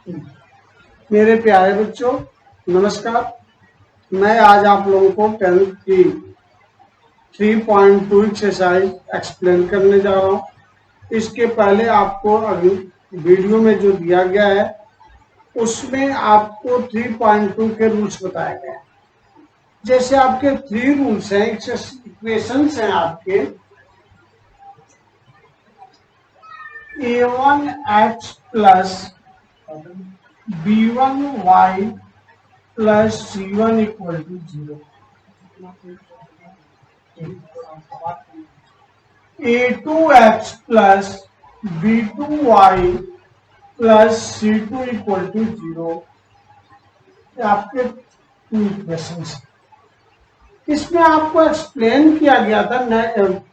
मेरे प्यारे बच्चों, नमस्कार। मैं आज आप लोगों को 10th की 3.2 एक्सरसाइज एक्सप्लेन करने जा रहा हूँ। इसके पहले आपको अभी वीडियो में जो दिया गया है उसमें आपको 3.2 के रूल्स बताए गए हैं। जैसे आपके 3 रूल्स हैं, इक्वेशंस हैं आपके a1x plus b1y plus c1 equal to 0, a2x plus b2y plus c2 equal to 0। आपके 2 इक्वेशंस। इसमें आपको एक्सप्लेन किया गया था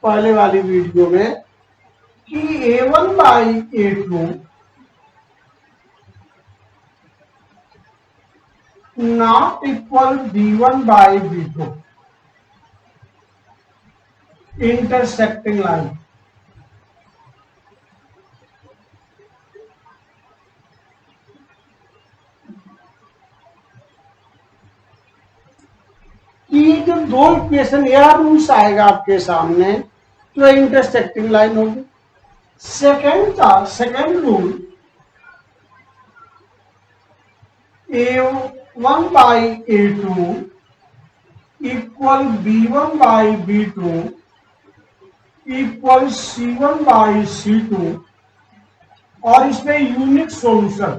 पहले वाली वीडियो में कि a1 by a2 not equal b1 by b2 intersecting line. कि जब दो इक्वेशन या रूल्स आएगा आपके सामने तो इंटरसेक्टिंग लाइन होगी। Second rule a1 by a2 equal b1 by b2 equal c1 by c2 और इसमें यूनिक सॉल्यूशन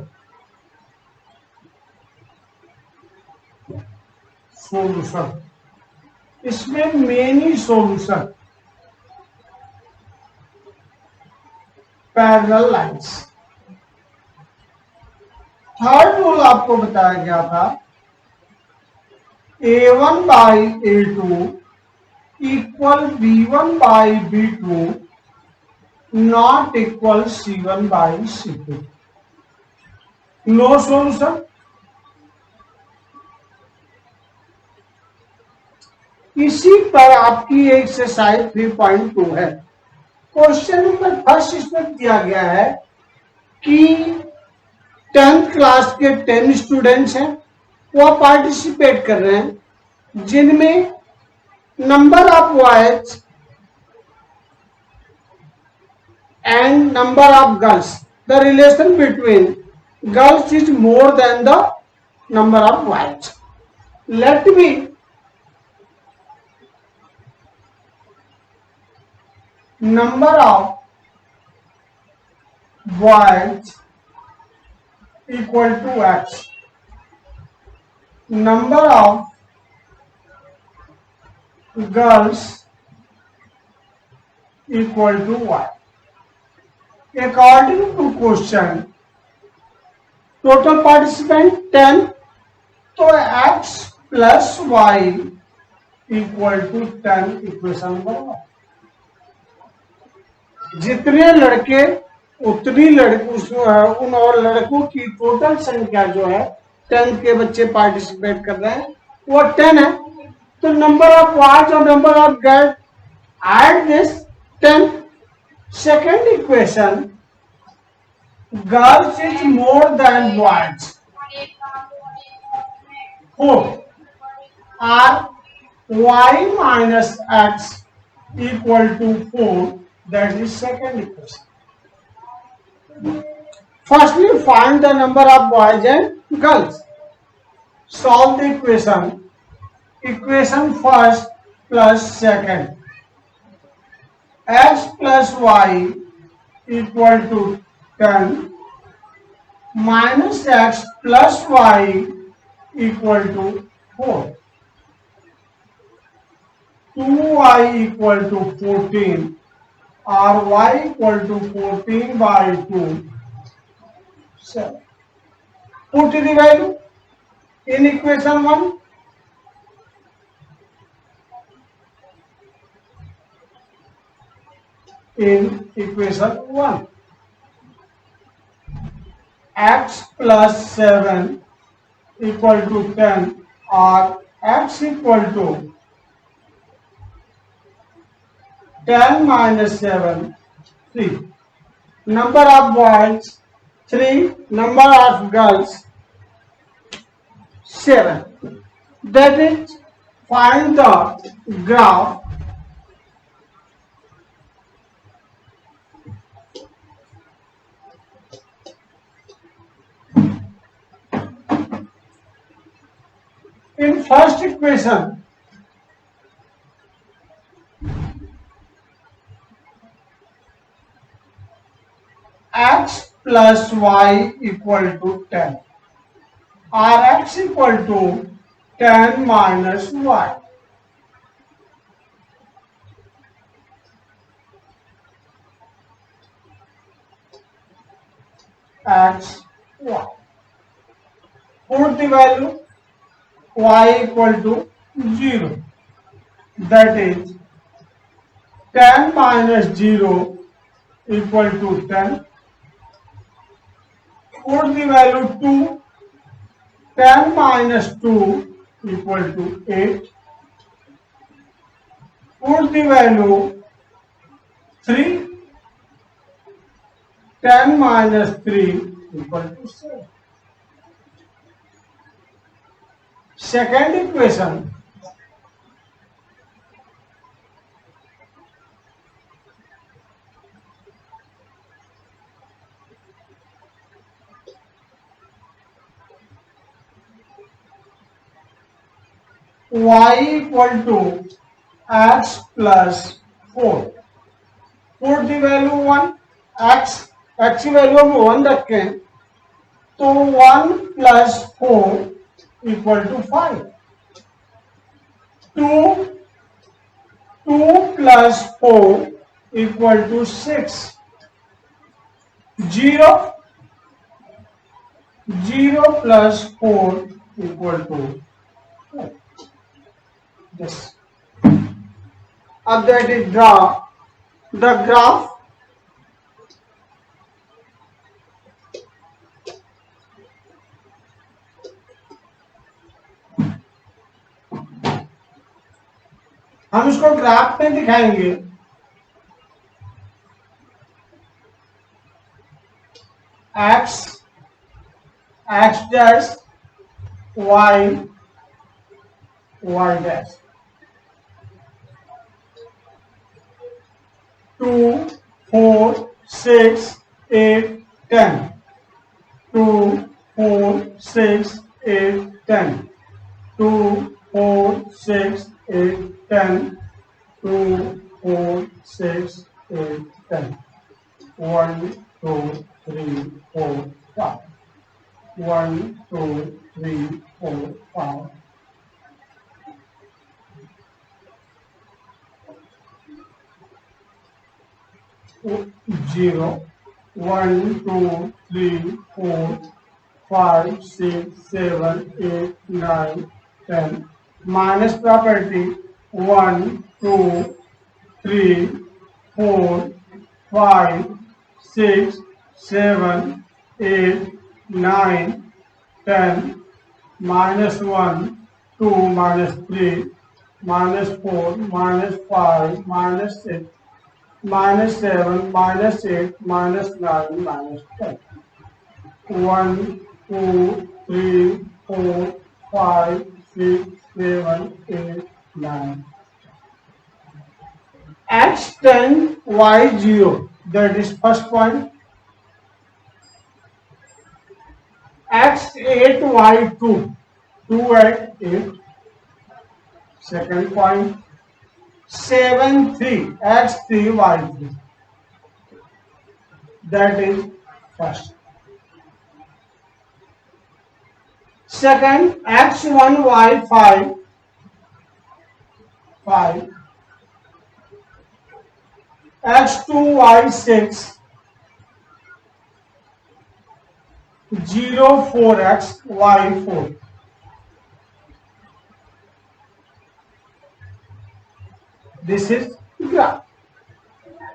इसमें many solution parallel lines. Third rule आपको बताया गया था a1 by a2 equal b1 by b2 not equal c1 by c2। No solution. इसी पर आपकी एक्सरसाइज 3.2 है। क्वेश्चन नंबर फर्स्ट इसमें दिया गया है कि 10th क्लास के 10 स्टूडेंट्स हैं, वो पार्टिसिपेट कर रहे हैं, जिनमें number of boys and number of girls, the relation between girls is more then the number of boys. Let me number of boys equal to x, number of girls equal to y. According to question, total participant 10, तो x plus y equal to 10 equation number 1। जितने लड़के उतनी उन और लड़कों की total संख्या जो है 10 के बच्चे पार्टिसिपेट कर रहे हैं वो 10 है। तो नंबर ऑफ बॉयज और number of girl add this 10। Second equation, girls is more than boys, 4 are y minus x equal to 4। That is second equation. Firstly, find the number of boys and girls. Solve the equation. Equation first plus second. X plus y equal to 10 minus x plus y equal to 4. 2y equal to 14. और y equal to 14 by 2, 7. Put the value in equation 1. In equation 1, x plus 7 equal to 10 और x equal to 10 minus 7, 3. Number of boys 3. Number of girls 7. That is, find the graph in first equation. X plus y equal to 10, or x equal to 10 minus y. X, y. Put the value y equal to 0. That is 10 minus 0 equal to 10. Put the value 2. 10 minus 2 equal to 8. Put the value 3. 10 minus 3 equal to 7. Second equation. Y equal to x plus 4. Put the value 1. x की value हम 1 रखें तो 1 plus 4 equal to 5. 2 plus 4 equal to 6. 0 plus 4 equal to this. अब that is draw the graph हम इसको graph में दिखाएंगे. x dash y dash 2 4 6 8 10. 2 4 6 8 10. 2 4 6 8 10. 2 4 6 8 10. 1 2 3 4 5. 1 2 3 4 5. 0 1 2 3 4 5 6 7 8 9 10. Minus property 1 2 3 4 5 6 7 8 9 10. Minus 1 2 minus 3 minus 4 minus 5 minus 6 minus 7 minus 8 minus 9 minus 10. 1 2 3 4 5 6 7 8 9. X 10 y 0, that is first point. X 8 y 2, 2 at 8, second point. 7 3 x 3 y 3, that is first. Second, x 1 y 5 5, x 2 y 6, 0 4 x y 4. This is graph.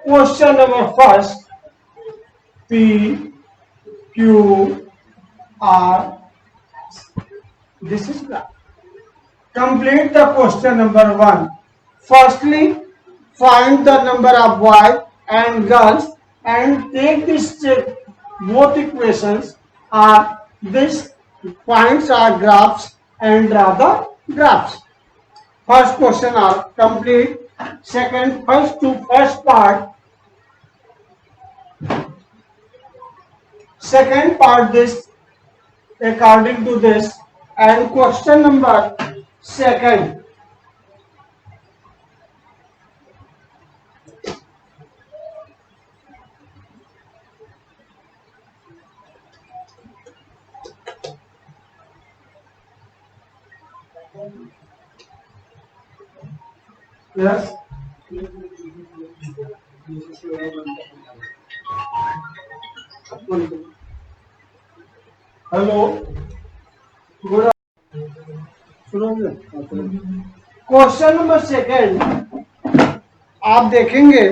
Question number first, P, Q, R. This is graph. Complete the question number 1. Firstly, find the number of boys and girls and take this both equations are this points are graphs and draw the graphs. First question are complete. First part. Second part this according to this, and question number second. Yes. Hello, good. सुनोगे? Question number second आप देखेंगे,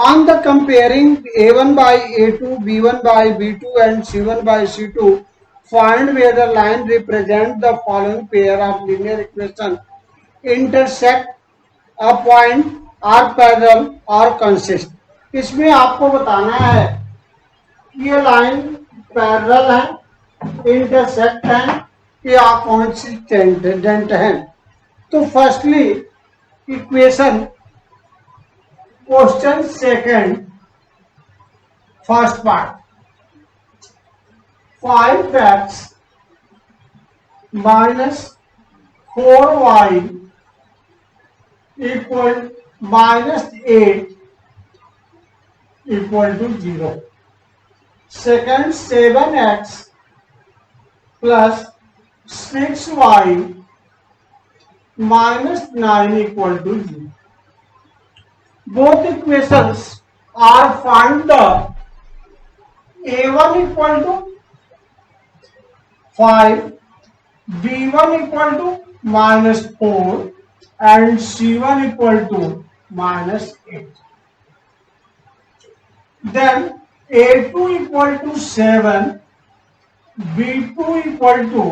on the comparing a1 by a2, b1 by b2 and c1 by c2, find whether line represent the following pair of linear equation intersect a point or parallel or consist। इसमें आपको बताना है कि ये line parallel है, intersect है या consistent है। तो firstly equation question second first part 5x minus 4y equal minus 8 equal to 0। Second 7x plus 6y minus 9 equal to 0। Both equations are find the a1 equal to 5, b1 equal to minus 4 and c1 equal to minus 8। Then a2 equal to 7, b2 equal to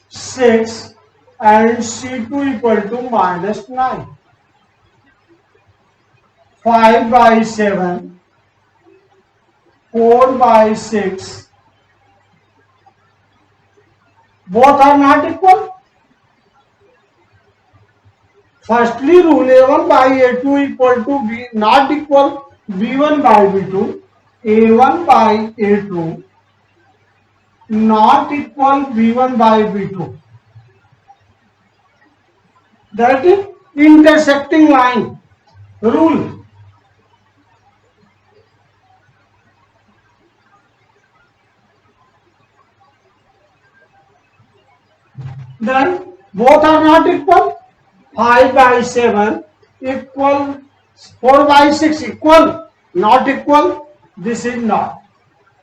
6 and c2 equal to minus 9। 5 by 7, 4 by 6, both are not equal। Firstly rule a1 by a2 equal to b not equal b1 by b2, a1 by a2 not equal b1 by b2। That is intersecting line rule। Then both are not equal। 5 by 7 equal 4 by 6 equal, not equal, this is not।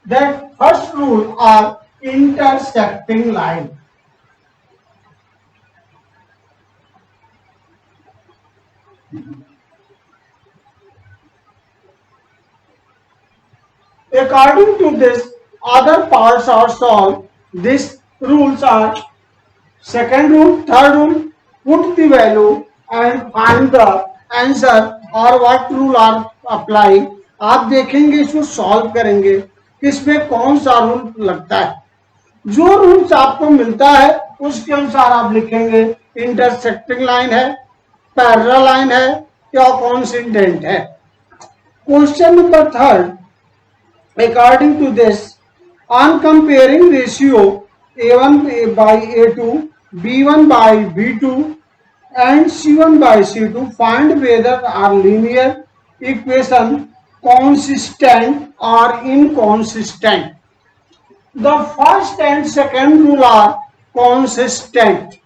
Then first rule are intersecting line। According to this, other parts are solved। These rules are second rule, third rule, put the value and find the answer और what rule are apply। आप देखेंगे इसको solve करेंगे किसमें कौन सा rule लगता है। जो रूल्स आपको मिलता है उसके अनुसार आप लिखेंगे इंटरसेक्टिंग लाइन है, पैरेलल लाइन है या कॉन्सिस्टेंट है। Question number third, according to this, on comparing ratio a1 by a2, b1 by b2 and c1 by c2, find whether are linear equation consistent or inconsistent। The first and second rule are consistent।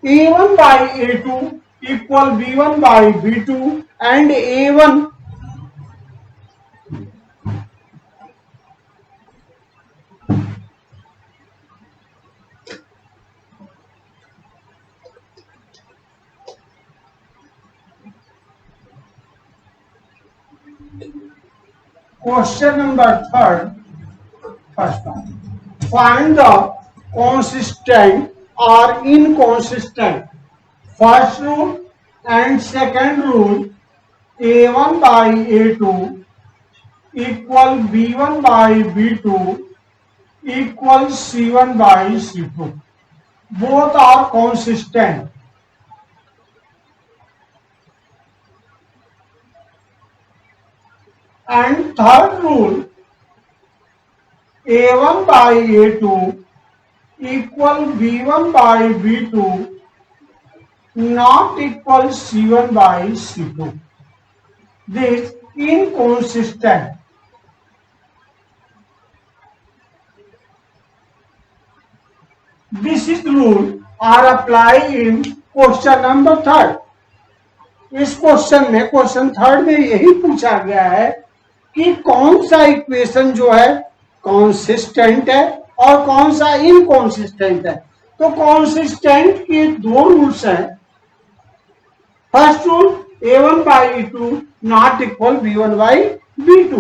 a1 by a2 equal b1 by b2 and a1 Question number third, first one. Find the consistent or inconsistent। First rule and second rule, a1 by a2 equal B1 by B2 equal C1 by C2. Both are consistent. And third rule, A1 by A2 equal B1 by B2 not equal C1 by C2. This inconsistent. This is rule are applied in question number third. इस question में question third में यही पूछा गया है कि कौन सा इक्वेशन जो है कॉन्सिस्टेंट है और कौन सा इनकॉन्सिस्टेंट है। तो कॉन्सिस्टेंट के दो रूल्स हैं। First rule a1 by e2 not equal b1 by b2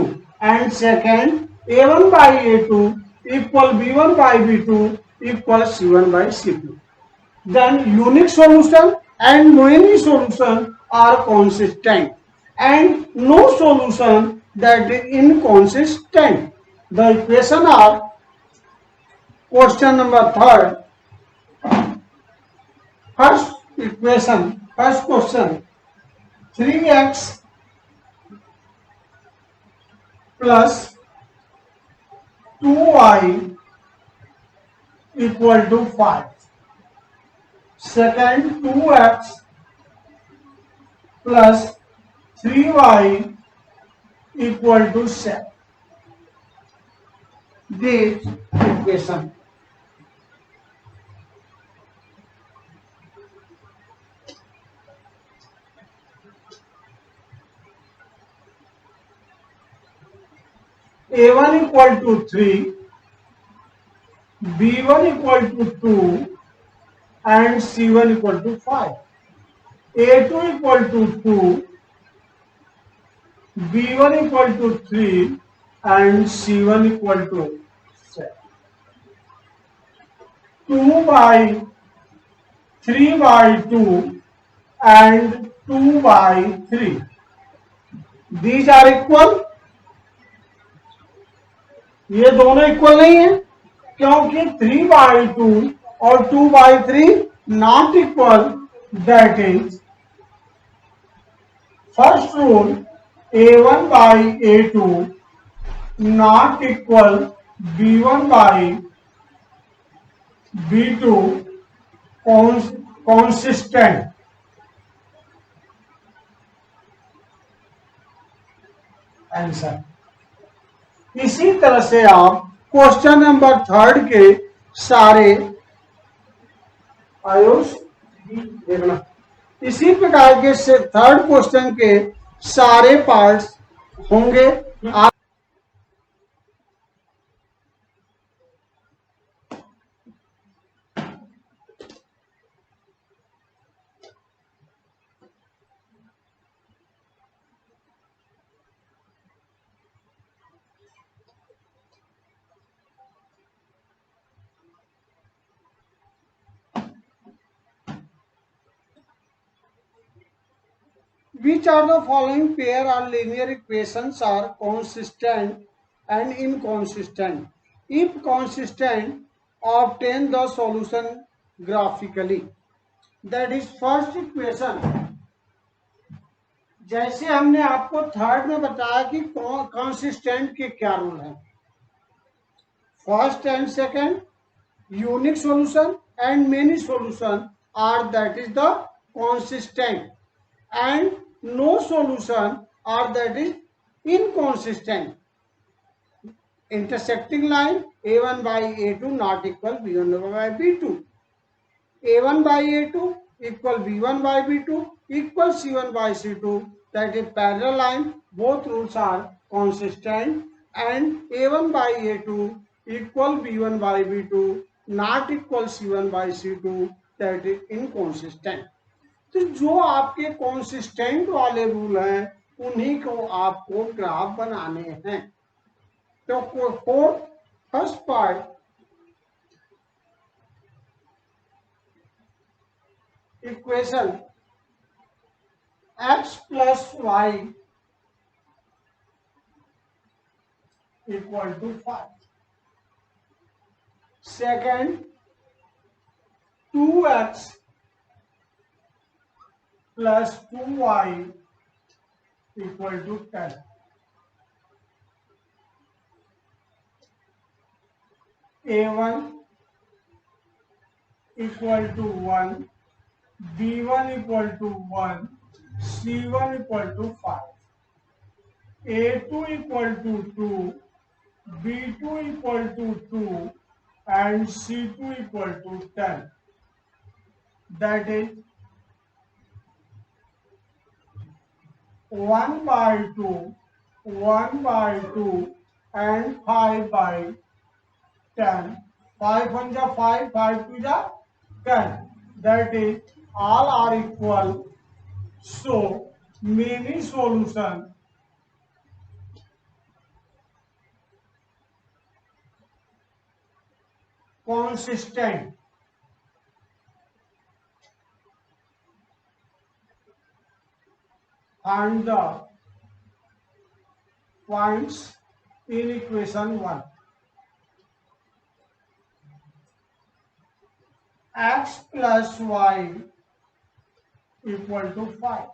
and second a1 by a2 equal b1 by b2 equal c1 by c2. Then unique solution and many solution are consistent and no solution that is inconsistent. The equation are question number third. First equation, first question 3x plus 2y equal to 5. Second 2x plus 3y equal to 7. This equation. A1 equal to 3, B1 equal to 2 and C1 equal to 5. A2 equal to 2, B1 equal to 3 and C1 equal to 7. 2 by 3 by 2 and 2 by 3. These are equal. ये दोनों equal नहीं है क्योंकि 3 by 2 और 2 by 3 not equal. That is first rule a1 by a2 not equal b1 by b2 consistent. Answer. इसी तरह से आप क्वेश्चन नंबर थर्ड के सारे आयुष देखना, इसी प्रकार के थर्ड क्वेश्चन के सारे पार्ट्स होंगे। आप which are the following pair or linear equations are consistent and inconsistent? If consistent, obtain the solution graphically. That is first equation। जैसे हमने आपको थर्ड में बताया कि consistent के क्या रूल है। First and second, unique solution and many solution are that is the consistent and no solution are that is inconsistent. Intersecting line a1 by a2 not equal b1 by b2. a1 by a2 equal b1 by b2 equal c1 by c2. That is parallel line. Both rules are consistent and a1 by a2 equal b1 by b2 not equal c1 by c2. That is inconsistent. तो जो आपके consistent वाले rule हैं उन्हीं को आपको graph बनाने हैं। तो fourth first part equation x plus y equal to 5. Second, 2x plus 2y equal to 10. A1 equal to 1, B1 equal to 1, C1 equal to 5. A2 equal to 2, B2 equal to 2, and C2 equal to 10. That is 1 by 2, 1 by 2, and 5 by 10. 5 1 ja 5, 5 2 ja 10. That is all are equal. So many solution consistent. Find the points in equation 1. X plus y equal to 5.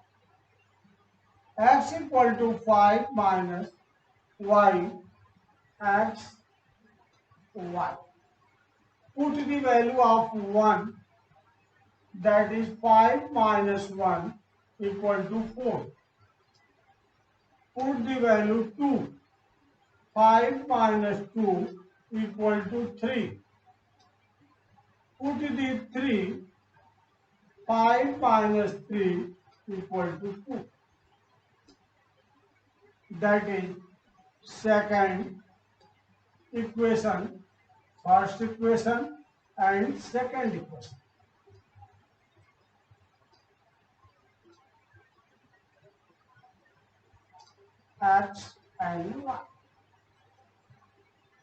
X equal to 5 minus y, x, y. Put the value of 1, that is 5 minus 1 equal to 4. Put the value 2, 5 minus 2 equal to 3. Put the 3, 5 minus 3 equal to 2. That is second equation, first equation and second equation. X and y.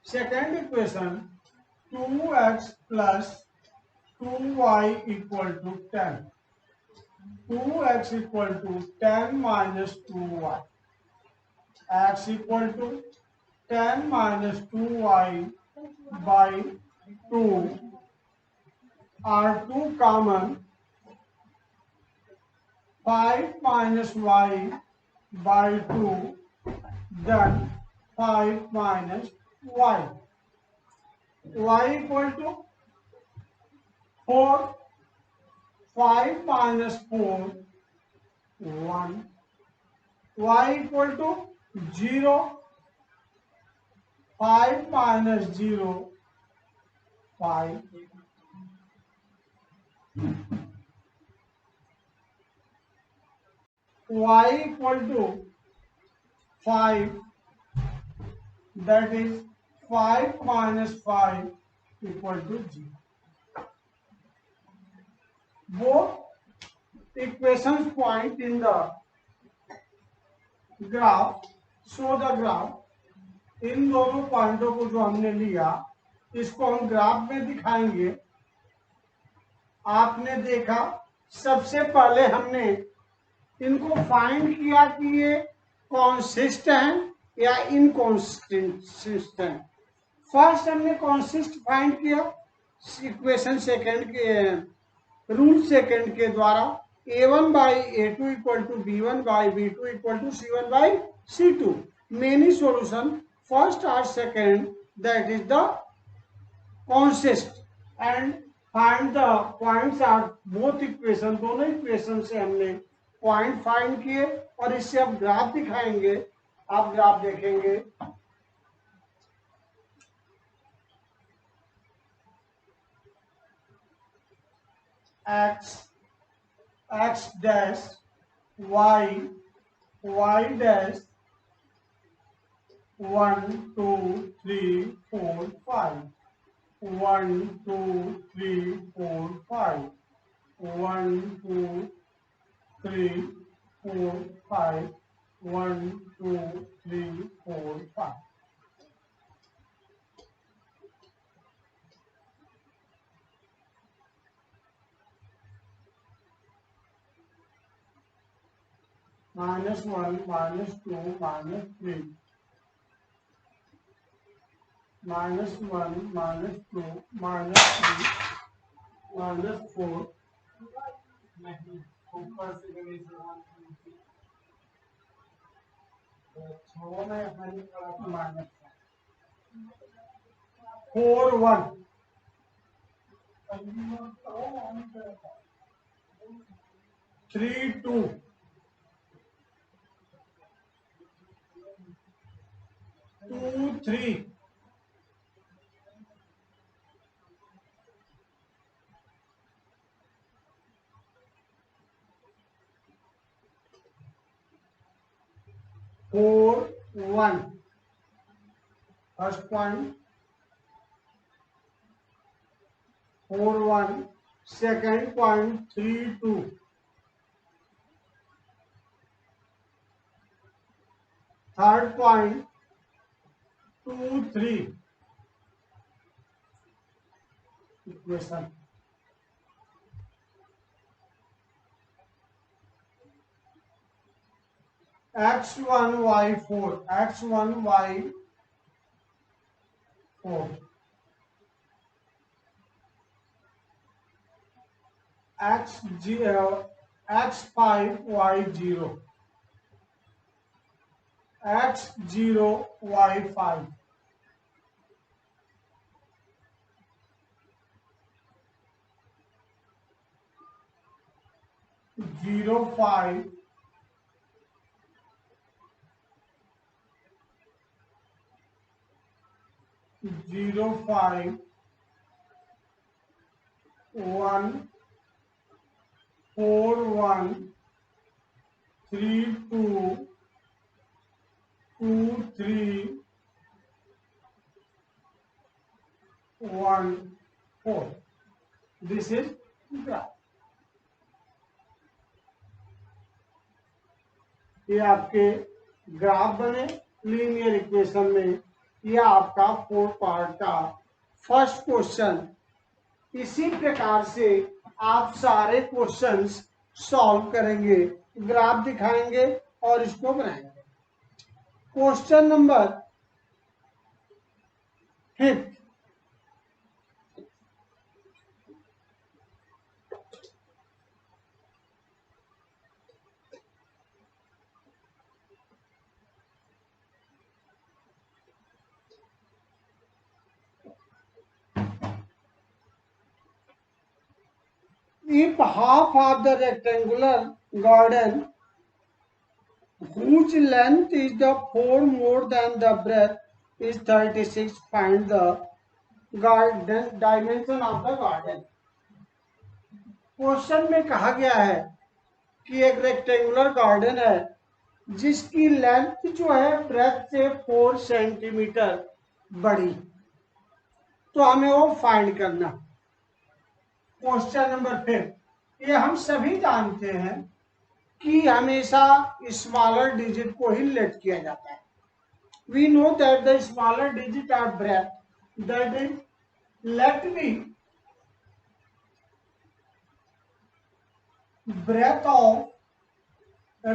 Second equation, 2x plus 2y equal to 10. 2x equal to 10 minus 2y. X equal to 10 minus 2y by 2 are 2 common. 5 minus y by 2, then 5 minus y. Y equal to 4, 5 minus 4, 1. Y equal to 0, 5 minus 0, 5. Y equal to 5, that is 5 minus 5 equal to 0. Both equations point in the graph. Show the graph. इन दोनों पॉइंटों को जो हमने लिया इसको हम graph में दिखाएंगे. आपने देखा सबसे पहले हमने इनको फाइंड किया कि ये कॉन्सिस्ट हैं या इनकॉन्सिस्ट हैं. फर्स्ट हमने कॉन्सिस्ट फाइंड किया इक्वेशन सेकंड के रूल सेकंड के द्वारा. A1 by A2 equal to B1 by B2 equal to C1 by C2. Many solution first or second, that is the consist, and find the points are both equation. दोनों equation से हमने point find किए और इससे अब graph दिखाएंगे. आप graph देखेंगे. x dash, y dash, 1 2 3 4 5, 1 2 3 4 5, 1 2 3 4 5, 1 2 3 4 5. -1, -2, -3. -1 -2 -3 -4 नहीं, ऊपर से गणेश भगवान की मूर्ति छो में हरी पड़ा -4 1 3 2 2 3 4 1 first point 4 1 second point 3 2 third point 2 3 equation x1 y4 x1 y4 x0 x5 y0 x0 y5 0 5 0 5 1 4 1 3 2 2 3 1 4 this is graph ये आपके ग्राफ बने लीनियर इक्वेशन में ये आपका 4 पार्ट का फर्स्ट क्वेश्चन इसी प्रकार से आप सारे क्वेश्चंस सॉल्व करेंगे ग्राफ दिखाएंगे और इसको बनाएंगे question number 5 if half of the rectangular garden whose length is the 4 more than the breadth is 36 find the garden dimension of the garden question में कहा गया है कि एक रेक्टेंगुलर गार्डन है जिसकी लेंथ जो है ब्रेथ से 4 सेंटीमीटर बड़ी तो हमें वो फाइंड करना क्वेश्चन नंबर 5 ये हम सभी जानते हैं कि हमेशा स्मॉलर डिजिट को ही लेट किया जाता है we know that the smaller digit of breadth that is let be breadth of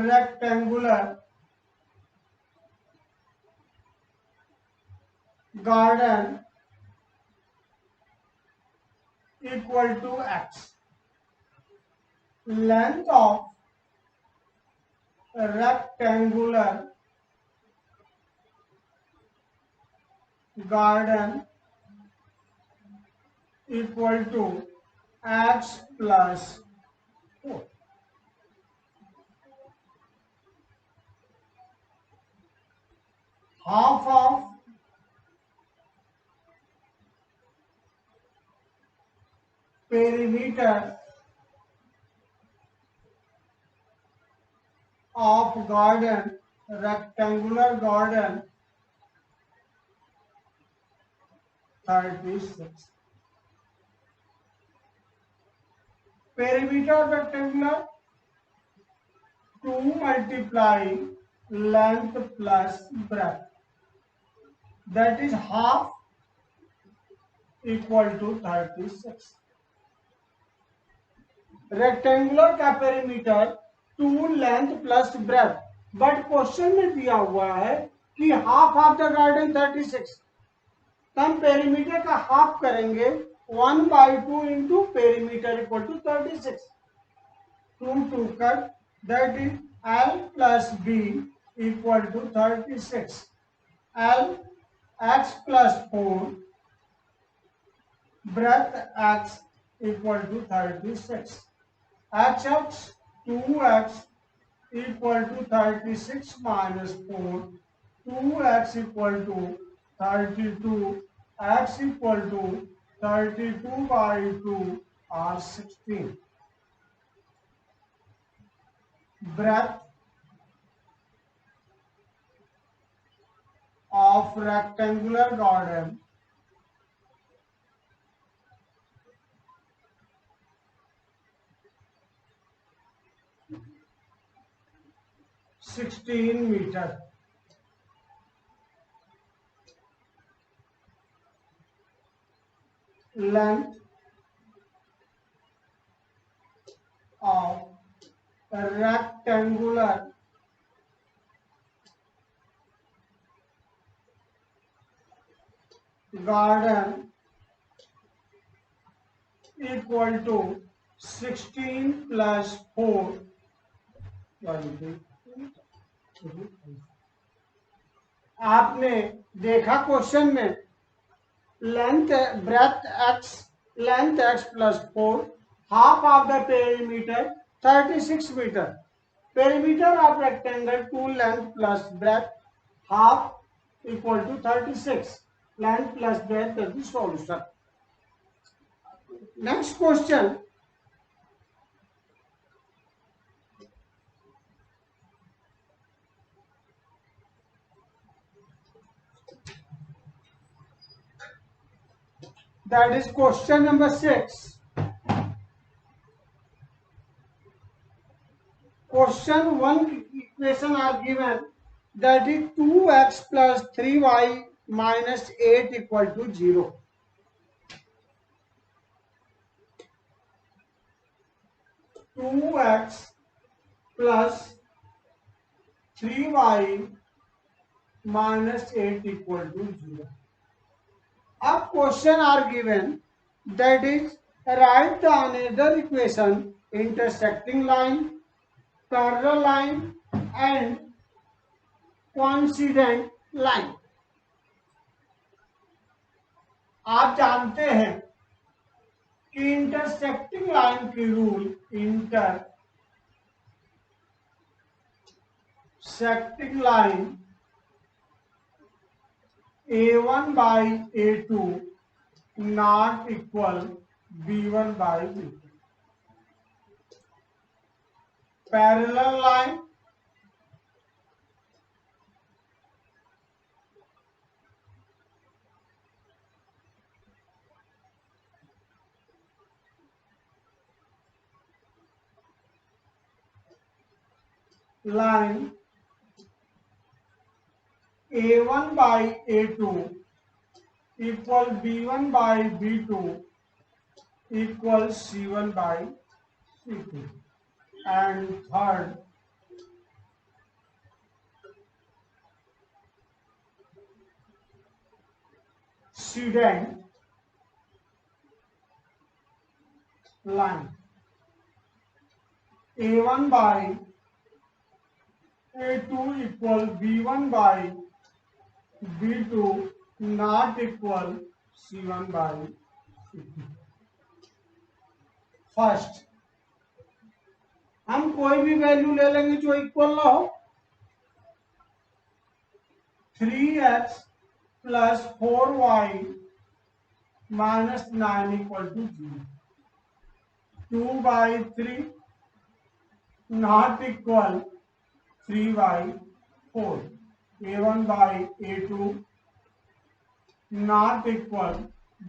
rectangular garden equal to x length of rectangular garden equal to x plus 4 half of perimeter of garden rectangular garden 36 perimeter of rectangular 2 multiply length plus breadth that is half equal to 36 rectangular का perimeter 2 length plus breath but question में दिया हुआ है कि half of the garden 36 तो हम perimeter का half करेंगे, 1/2 into perimeter equal to 36, 2 cut, that is L plus B equal to 36, L x plus 4 breadth x equal to 36, x 2x equal to 36 minus 4, 2x equal to 32, x equal to 32 by 2 or 16. Breadth of rectangular garden 16 meter. Length of a rectangular garden equal to 16 plus 4. आपने देखा question में length x plus 4, half of the perimeter 36 metre, perimeter of rectangle 2 length plus breadth half equal to 36, length plus breadth that is solution. Next question, that is question number 6. Question 1 equation are given, that is 2x plus 3y minus 8 equal to 0. Two x plus 3y minus 8 equal to 0. अब question are given, that is right the another equation intersecting line, parallel line and coincident line. आप जानते हैं कि intersecting line की rule, intersecting line A1 by A2 not equal B1 by B2. Parallel line A1 by A2 equal B1 by B2 equals C1 by C2. And third, coincident line A1 by A2 equal B1 by B2 not equal C1 by C2. First, हम कोई भी value ले लेंगे जो equal ना हो. 3x plus 4y minus 9 equal to 0. 2 by 3 not equal 3 by 4. A1 by A2 not equal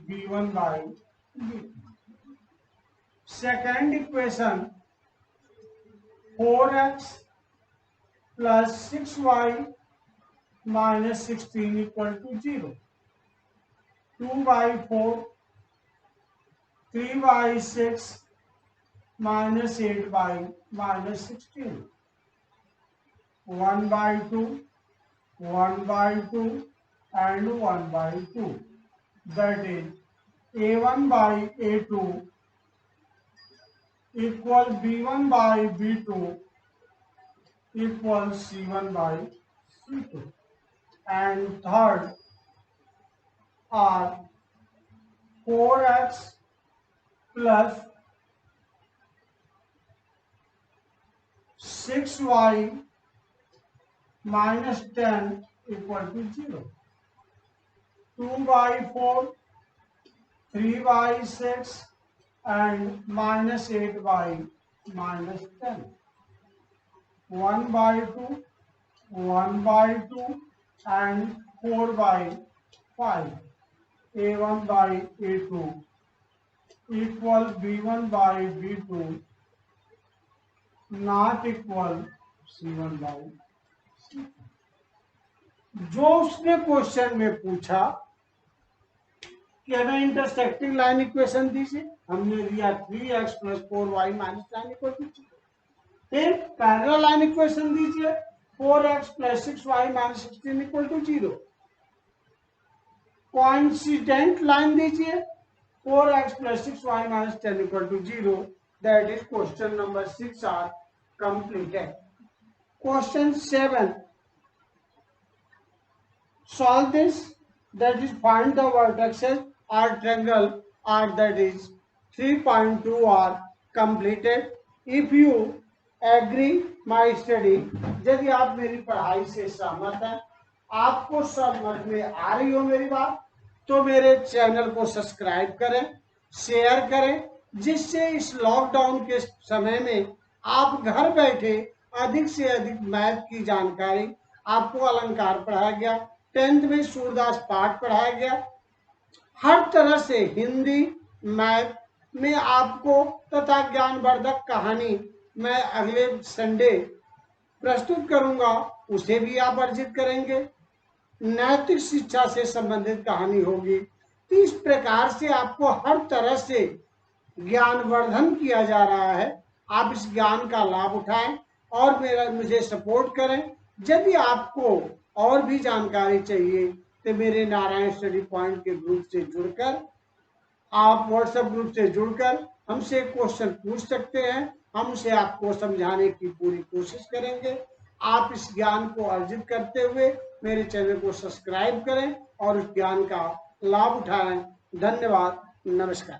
B1 by B2. Second equation, 4x plus 6y minus 16 equal to 0. 2 by 4, 3 by 6 minus 8 by minus 16. 1 by 2, 1 by 2 and 1 by 2. that is A1 by A2 equal B1 by B2 equals C1 by C2. And third are 4x plus 6y minus 10 equal to 0. 2 by 4, 3 by 6 and minus 8 by minus 10. 1 by 2, 1 by 2 and 4 by 5. A1 by A2 equal B1 by B2 not equal C1 by C2. जो उसने question में पूछा कि हमें intersecting line equation दीजिए, हमने दिया 3x plus 4y minus 9 equal to 0। फिर पैरेलल लाइन इक्वेशन दीजिए 4x plus 6y minus 16 equal to 0। Coincident line दीजिए 4x plus 6y minus 10 equal to 0. That is question number 6 are completed. Question 7. Solve this. That is find the vertices or triangle or that is 3.2 are completed. If you agree my study, यदि आप मेरी पढ़ाई से सहमत हैं, आपको समझ में आ रही हो मेरी बात, तो मेरे चैनल को सब्सक्राइब करें, शेयर करें, जिससे इस लॉकडाउन के समय में आप घर बैठे अधिक से अधिक मैथ की जानकारी, आपको अलंकार पढ़ाया गया, 10th में सूरदास पाठ पढ़ाया गया, हर तरह से हिंदी मैथ में आपको तथा ज्ञानवर्धक कहानी मैं अगले संडे प्रस्तुत करूंगा, उसे भी आप अर्जित करेंगे। नैतिक शिक्षा से संबंधित कहानी होगी। तो इस प्रकार से आपको हर तरह से ज्ञानवर्धन किया जा रहा है। आप इस ज्ञान का लाभ उठाएं और मुझे सपोर्ट करें। यदि आपको और भी जानकारी चाहिए तो मेरे नारायण स्टडी पॉइंट के ग्रुप से जुड़कर, आप व्हाट्सएप ग्रुप से जुड़कर हमसे क्वेश्चन पूछ सकते हैं। हम उसे आपको समझाने की पूरी कोशिश करेंगे। आप इस ज्ञान को अर्जित करते हुए मेरे चैनल को सब्सक्राइब करें और उस ज्ञान का लाभ उठाएं। धन्यवाद, नमस्कार।